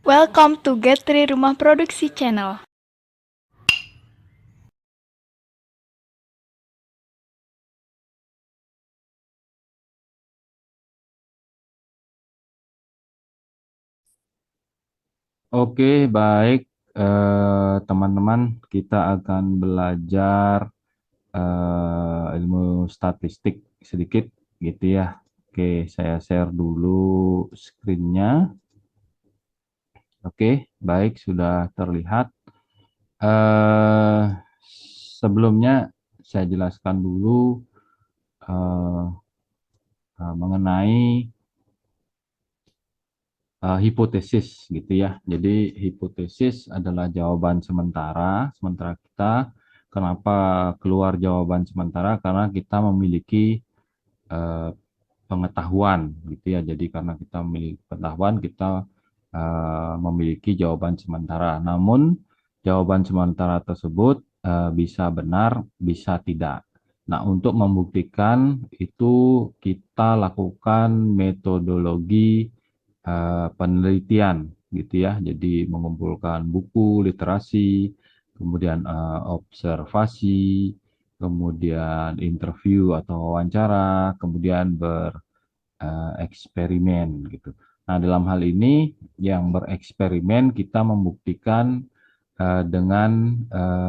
Welcome to Getri Rumah Produksi Channel. Oke, baik teman-teman, kita akan belajar ilmu statistik sedikit gitu ya. Oke, saya share dulu screen-nya. Oke, baik, sudah terlihat. eh Sebelumnya saya jelaskan dulu eh, mengenai hipotesis gitu ya. Jadi hipotesis adalah jawaban sementara. Sementara kita kenapa keluar jawaban sementara? Karena kita memiliki eh, pengetahuan gitu ya. Jadi karena kita memiliki pengetahuan, kita memiliki jawaban sementara. Namun jawaban sementara tersebut bisa benar, bisa tidak. Nah, untuk membuktikan itu kita lakukan metodologi penelitian gitu ya. Jadi mengumpulkan buku, literasi, kemudian observasi, kemudian interview atau wawancara, kemudian bereksperimen gitu. Nah, dalam hal ini yang bereksperimen kita membuktikan dengan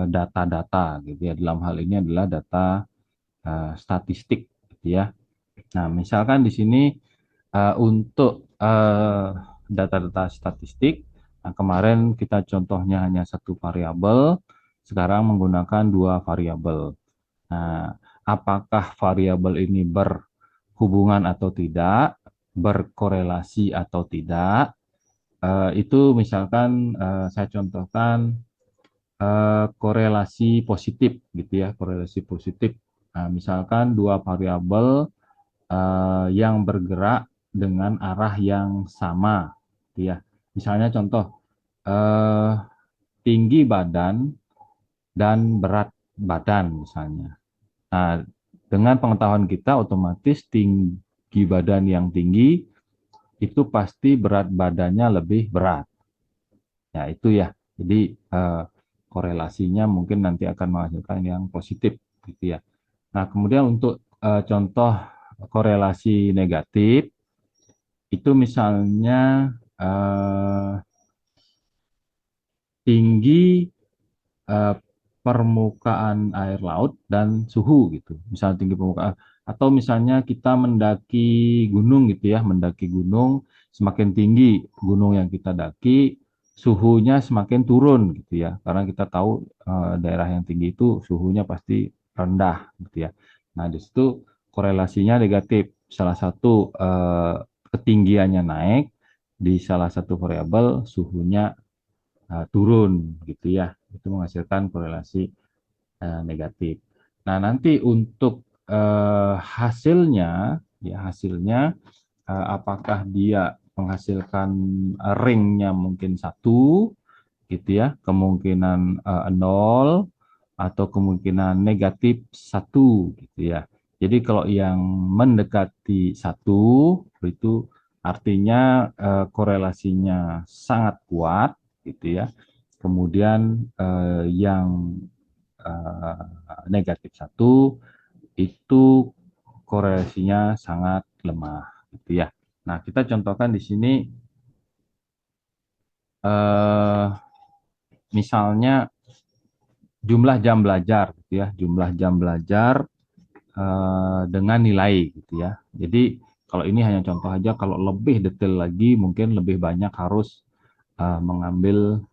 data-data gitu ya. Dalam hal ini adalah data statistik gitu ya. Nah, misalkan di sini untuk data-data statistik, nah kemarin kita contohnya hanya satu variabel, sekarang menggunakan dua variabel. Nah, apakah variabel ini berhubungan atau tidak, berkorelasi atau tidak, itu misalkan saya contohkan korelasi positif gitu ya, korelasi positif. Nah, misalkan dua variabel yang bergerak dengan arah yang sama, gitu ya. Misalnya contoh eh, tinggi badan dan berat badan misalnya. Nah, dengan pengetahuan kita otomatis tinggi badan yang tinggi itu pasti berat badannya lebih berat. Ya, itu ya. Jadi eh, korelasinya mungkin nanti akan menghasilkan yang positif gitu ya. Nah, kemudian untuk contoh korelasi negatif itu misalnya eh, tinggi eh, permukaan air laut dan suhu gitu. Misalnya tinggi permukaan atau misalnya kita mendaki gunung gitu ya, mendaki gunung semakin tinggi gunung yang kita daki, suhunya semakin turun gitu ya. Karena kita tahu daerah yang tinggi itu suhunya pasti rendah gitu ya. Nah, di situ korelasinya negatif. Salah satu ketinggiannya naik, di salah satu variabel suhunya turun gitu ya. Itu menghasilkan korelasi negatif. Nah, nanti untuk hasilnya ya hasilnya apakah dia menghasilkan ringnya mungkin satu gitu ya, kemungkinan nol atau kemungkinan negatif satu gitu ya. Jadi kalau yang mendekati satu itu artinya korelasinya sangat kuat gitu ya. Kemudian yang negatif satu itu korelasinya sangat lemah gitu ya. Nah, kita contohkan di sini eh, misalnya jumlah jam belajar gitu ya, jumlah jam belajar dengan nilai gitu ya. Jadi kalau ini hanya contoh aja, kalau lebih detail lagi mungkin lebih banyak harus mengambil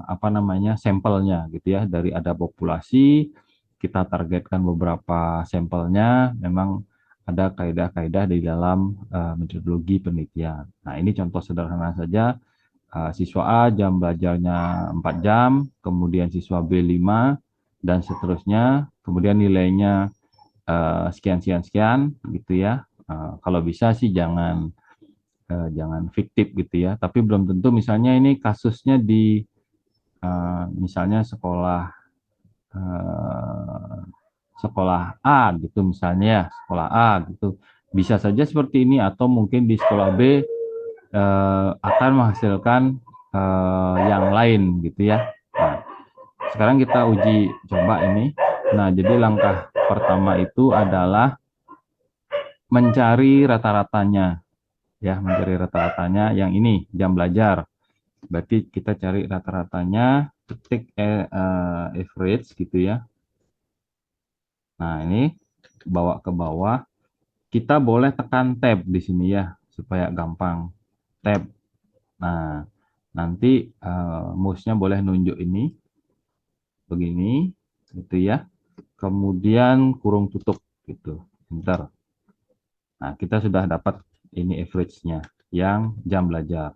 apa namanya sampelnya gitu ya dari ada populasi kita targetkan beberapa sampelnya memang ada kaidah-kaidah di dalam metodologi penelitian. Nah, ini contoh sederhana saja. Siswa A jam belajarnya 4 jam, kemudian siswa B 5 dan seterusnya. Kemudian nilainya sekian sekian sekian gitu ya. Kalau bisa sih jangan fiktif gitu ya. Tapi belum tentu misalnya ini kasusnya di misalnya sekolah eh, sekolah A gitu misalnya ya, sekolah A gitu. Bisa saja seperti ini atau mungkin di sekolah B akan menghasilkan yang lain gitu ya. Nah, sekarang kita uji coba ini. Nah, jadi langkah pertama itu adalah mencari rata-ratanya ya, mencari rata-ratanya yang ini jam belajar. Berarti kita cari rata-ratanya, ketik average gitu ya. Nah, ini bawa ke bawah. Kita boleh tekan tab di sini ya, supaya gampang. Tab. Nah, nanti mouse-nya boleh nunjuk ini, begini, gitu ya. Kemudian kurung tutup, gitu. Enter. Nah, kita sudah dapat ini average-nya, yang jam belajar.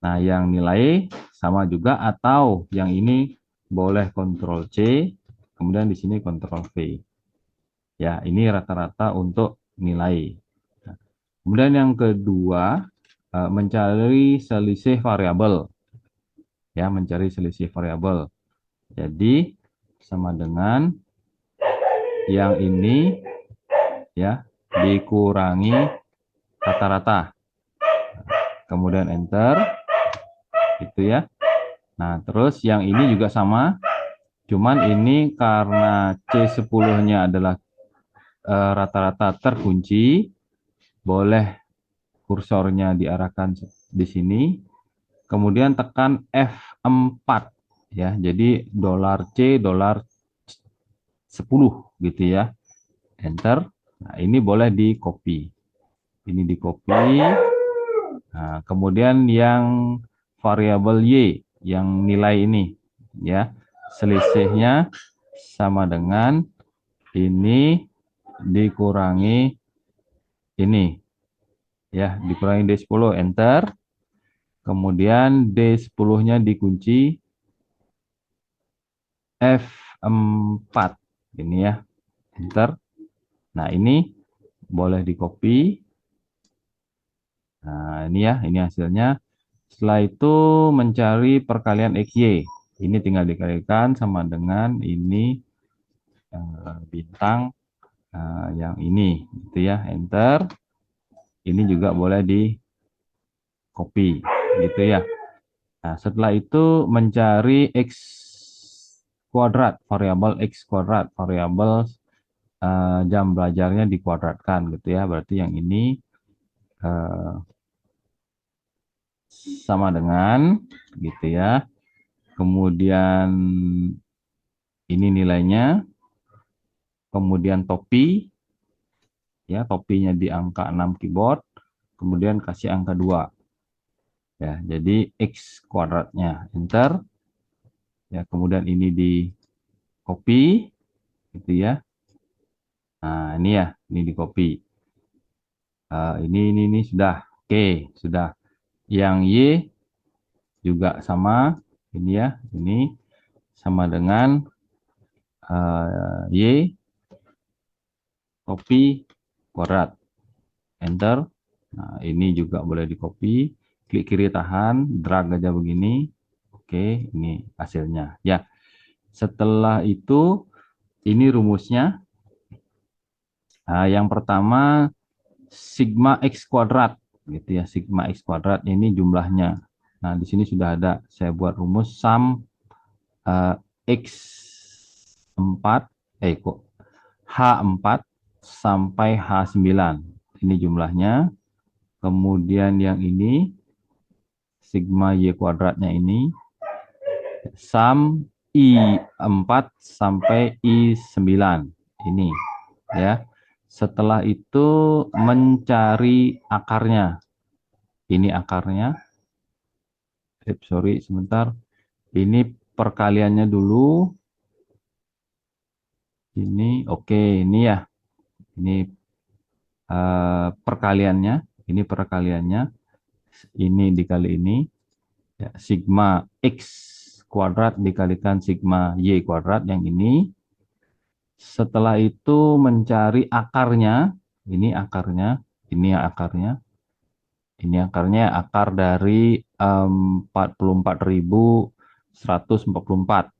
Nah, yang nilai sama juga, atau yang ini boleh Ctrl C, kemudian di sini Ctrl V. Ya, ini rata-rata untuk nilai. Nah, kemudian yang kedua, mencari selisih variabel. Ya, mencari selisih variabel. Jadi, sama dengan yang ini ya dikurangi rata-rata. Kemudian enter. Gitu ya. Nah, terus yang ini juga sama. Cuman ini karena C10-nya adalah rata-rata terkunci, boleh kursornya diarahkan di sini, kemudian tekan F4 ya. Jadi $C $10 gitu ya. Enter. Nah, ini boleh di copy. Ini di copy. Nah, kemudian yang variabel Y yang nilai ini ya, selisihnya sama dengan ini dikurangi ini ya, dikurangi D10, enter. Kemudian D10-nya dikunci F4 ini ya, enter. Nah, ini boleh di copy. Nah, ini ya, ini hasilnya. Setelah itu mencari perkalian XY. Ini tinggal dikalikan sama dengan ini bintang yang ini, gitu ya, enter. Ini juga boleh di copy, gitu ya. Nah, setelah itu mencari X kuadrat, variabel X kuadrat, variabel jam belajarnya dikuadratkan, gitu ya. Berarti yang ini eh, sama dengan, gitu ya. Kemudian ini nilainya, kemudian topi, ya topinya di angka 6 keyboard, kemudian kasih angka 2. Ya, jadi X kuadratnya, enter. Ya, kemudian ini di copy, gitu ya. Nah, ini ya, ini di copy. Ini sudah, oke, sudah. Yang Y juga sama, ini ya, ini sama dengan Y copy kuadrat, enter. Nah, ini juga boleh di copy, klik kiri tahan, drag aja begini. Oke, ini hasilnya. Ya, setelah itu ini rumusnya. Nah, yang pertama sigma X kuadrat, gitu ya. Sigma X kuadrat ini jumlahnya. Nah, di sini sudah ada. Saya buat rumus sum X4, kok H4 sampai H9. Ini jumlahnya. Kemudian yang ini sigma Y kuadratnya ini sum I4 sampai I9. Ini ya. Setelah itu mencari akarnya. Ini akarnya. Sorry, sebentar. Ini perkaliannya dulu. Ini oke, ini ya. Ini perkaliannya. Ini perkaliannya. Ini dikali ini. Ya, sigma X kuadrat dikalikan sigma Y kuadrat yang ini. Setelah itu mencari akarnya. Ini akarnya. Ini akarnya. Ini akarnya akar dari 44.144.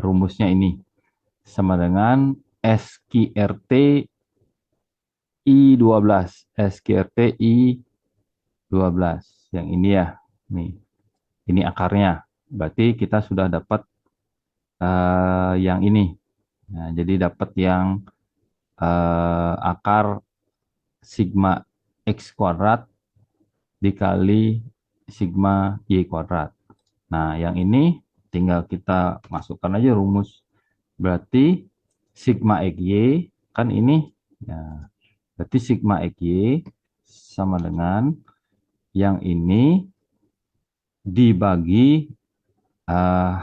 Rumusnya ini sama dengan SQRT I12. SQRT I12. yang ini ya. Nih, ini akarnya. Berarti kita sudah dapat yang ini. Nah, jadi dapat yang akar sigma X kuadrat dikali sigma Y kuadrat. Nah, yang ini tinggal kita masukkan aja rumus. Berarti sigma XY kan ini. Ya, berarti sigma XY sama dengan yang ini dibagi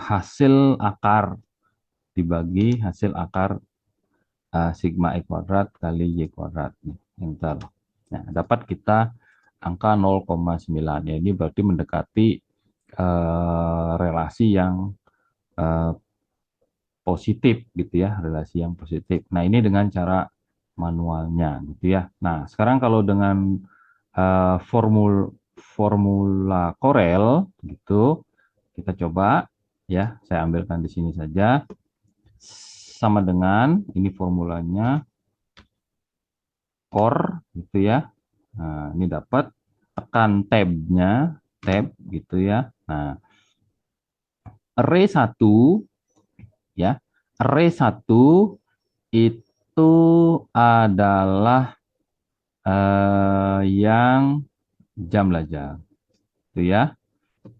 hasil akar. Dibagi hasil akar sigma X kuadrat kali Y kuadrat. Enter. Nah, dapat kita angka 0,9. Ya, ini berarti mendekati relasi yang positif gitu ya, relasi yang positif. Nah, ini dengan cara manualnya gitu ya. Nah, sekarang kalau dengan formula Corel gitu, kita coba ya, saya ambilkan di sini saja. Sama dengan ini formulanya core gitu ya. Nah, ini dapat tekan tab-nya, tab gitu ya. Nah, array 1 ya. Array 1 itu adalah yang jam belajar. Itu ya.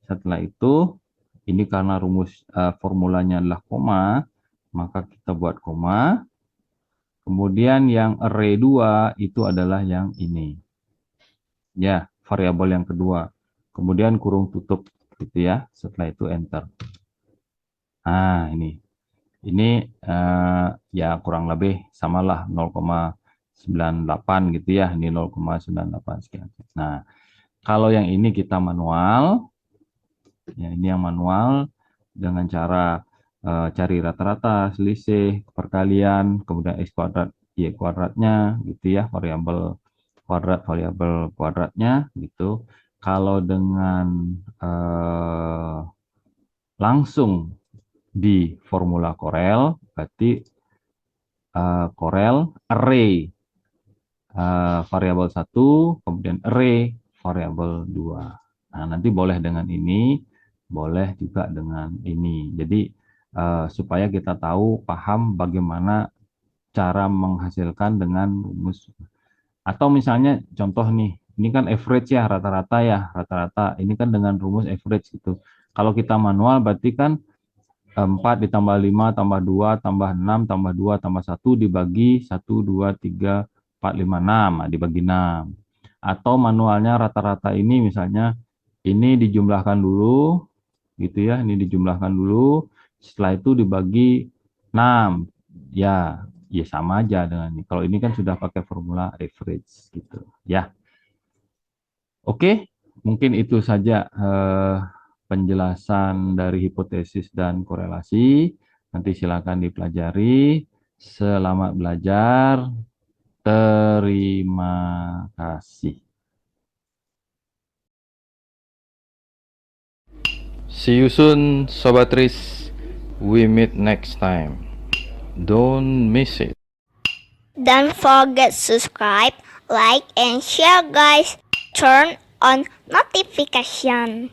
Setelah itu ini karena rumus formulanya adalah koma, maka kita buat koma. Kemudian yang array 2 itu adalah yang ini. Ya, variabel yang kedua. Kemudian kurung tutup gitu ya. Setelah itu enter. Nah, ini. Ini ya kurang lebih samalah 0,98 gitu ya. Ini 0,98 sekian. Nah, kalau yang ini kita manual, ya ini yang manual dengan cara cari rata-rata, selisih, perkalian, kemudian X kuadrat, Y kuadratnya gitu ya, variabel kuadratnya gitu. Kalau dengan langsung di formula Corel, berarti Corel array variabel 1, kemudian array variabel 2. Nah, nanti boleh dengan ini, boleh juga dengan ini. Jadi supaya kita tahu, paham bagaimana cara menghasilkan dengan rumus. Atau misalnya contoh nih, ini kan average ya, rata-rata ya, rata-rata. Ini kan dengan rumus average gitu. Kalau kita manual berarti kan 4 ditambah 5 tambah 2 tambah 6 tambah 2 tambah 1 dibagi 1, 2, 3, 4, 5, 6. Nah, dibagi 6. Atau manualnya rata-rata ini misalnya ini dijumlahkan dulu gitu ya, ini dijumlahkan dulu, setelah itu dibagi 6. Ya, ya sama aja dengan ini. Kalau ini kan sudah pakai formula average gitu ya. Oke, mungkin itu saja penjelasan dari hipotesis dan korelasi. Nanti silakan dipelajari. Selamat belajar. Terima kasih. See you soon, Sobat Tris. We meet next time. Don't miss it. Don't forget subscribe, like, and share guys. Turn on notification.